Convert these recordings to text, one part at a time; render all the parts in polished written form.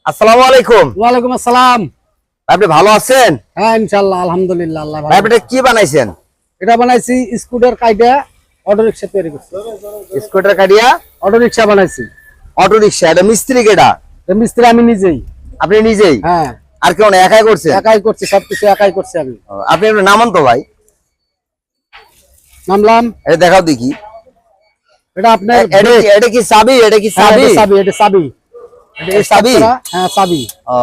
আসসালামু আলাইকুম। ওয়ালাইকুম আসসালাম। আপনি ভালো আছেন? হ্যাঁ ইনশাআল্লাহ আলহামদুলিল্লাহ আল্লাহ ভালো। আপনি কি বানাইছেন? এটা বানাইছি স্কুটার কাইটা অটো রিকশা তৈরি করছি। স্কুটার কাটিয়া অটো রিকশা বানাইছি। Auto rickshaw. এটা মিস্ত্রি কেডা? এই মিস্ত্রি আমি নিজেই। আপনি নিজেই? হ্যাঁ আর কেউ না, একাই করছেন? একাই করছি, সবকিছু একাই করছি আমি। আপনি একটু নামান তো ভাই। নামলাম। এটা দেখাও দেখি। এটা আপনার এটা কি চাবি? এটা কি চাবি? এটা চাবি, এটা চাবি। এটা চাবি? হ্যাঁ চাবি। ও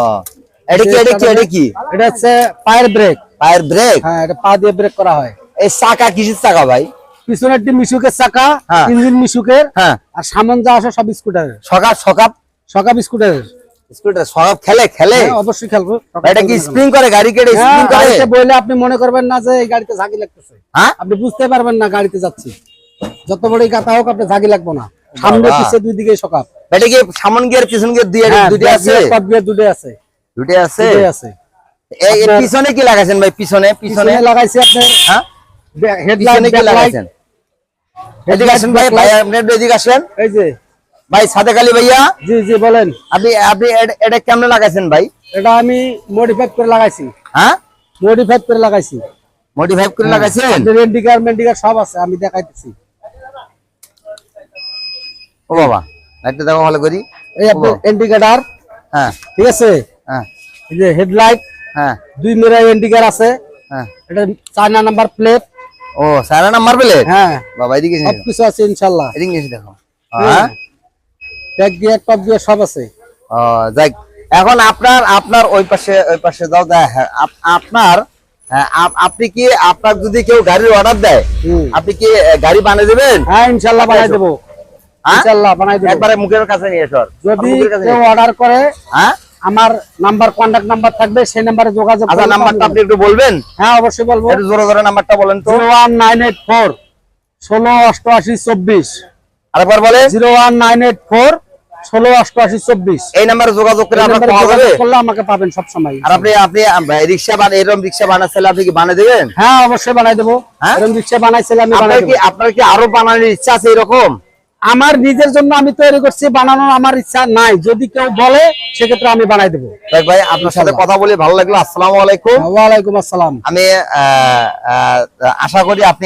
এটা কি? এটা কি? এটা হচ্ছে পায়ের ব্রেক। পায়ের ব্রেক? হ্যাঁ এটা পা দিয়ে ব্রেক করা হয়। এই চাকা কিসের চাকা ভাই? পিছনের দিকে মিশুকের চাকা, হ্যাঁ। ইঞ্জিন মিশুকের, হ্যাঁ। আর সামনে যা আসে সব স্কুটারের। সকাপ স্কুটারের। স্কুটার সকাপ খেলে? হ্যাঁ অবশ্যই খেলবো। এটা কি স্প্রিং করে? গাড়ি কেটে স্প্রিং করে? গাড়িতে বইলে আপনি মনে করবেন না যে এই গাড়িতে ঝাঁকি লাগতেছে। হ্যাঁ আপনি বুঝতে পারবেন না গাড়িতে যাচ্ছি। যত বড়ই গাতা হোক আপনি ঝাঁকি লাগবো না। সামনে পিছে দুই দিকে সকাপ। এটা কি সামন গিয়ার পিছন গিয়ার দুইটা আছে? সব গিয়ার দুটোই আছে। দুটোই আছে? দুটোই আছে। এই পিছনে কি লাগাইছেন ভাই? পিছনে লাগাইছি আপনার। হ্যাঁ হেডলাইট কি লাগাইছেন? এদিকে আসেন ভাই, আপনি এদিকে আসেন। এই যে ভাই সাদেক আলী ভাইয়া। জি জি বলেন। আপনি এটা কেমনে লাগাইছেন ভাই? এটা আমি মডিফাই করে লাগাইছি। হ্যাঁ মডিফাই করে লাগাইছি। মডিফাই করে লাগাইছেন? মেন্ডিকার সব আছে, আমি দেখাইতেছি। ও বাবা একটা দেখো ভালো করি। এই আপনার ইন্ডিকেটর। হ্যাঁ ঠিক আছে। হ্যাঁ এই যে হেডলাইট। হ্যাঁ দুই মিরার ইন্ডিকেটর আছে। হ্যাঁ এটা চায়না নাম্বার প্লেট। ও সারা নাম্বার প্লেট? হ্যাঁ বাবা এদিকে এসে সবকিছু আছে ইনশাআল্লাহ। এদিকে এসে দেখো। হ্যাঁ ব্যাক গিয়ার টপ গিয়ার সব আছে। ও যাক, এখন আপনার ওই পাশে যাও। আপনার আপনি কি, আপনার যদি কেউ গাড়ির অর্ডার দেয় আপনি কি গাড়ি বানিয়ে দেবেন? হ্যাঁ ইনশাআল্লাহ বানাই দেব। ইনশাআল্লাহ বানাই দেব। একবারে মুখের কাছে নিয়ে এসো। যদি কেউ অর্ডার করে, হ্যাঁ আমার নাম্বার, কন্টাক্ট নাম্বার থাকবে, সেই নম্বরে যোগাযোগ করুন। নাম্বারটা আপনি একটু বলবেন? হ্যাঁ অবশ্যই বলবো। একটু জোরে জোরে নাম্বারটা বলেন তো। 01984 168824। আরেকবার বলেন। 01984 168824। এই নাম্বারে যোগাযোগ করে আপনারা পাওয়া যাবে। করলে আমাকে পাবেন সব সময়। আর আপনি রিকশা এরকম রিকশা বানাচ্ছেন, আপনি কি বানিয়ে দেবেন? হ্যাঁ অবশ্যই বানাই দেবো। এরকম রিকশা বানাইছিলাম আমি, বানাই দেব। আপনার কি আরো বানানোর ইচ্ছা আছে এরকম? আমার নিজের জন্য আমি তৈরি করছি, বানানোর আমার ইচ্ছা নাই। যদি কেউ বলে সেক্ষেত্রে আমি বানাই দেবো। ভাই আপনার সাথে কথা বলে ভালো লাগলো। আসসালামু আলাইকুম। ওয়ালাইকুম আসসালাম। আমি আশা করি আপনি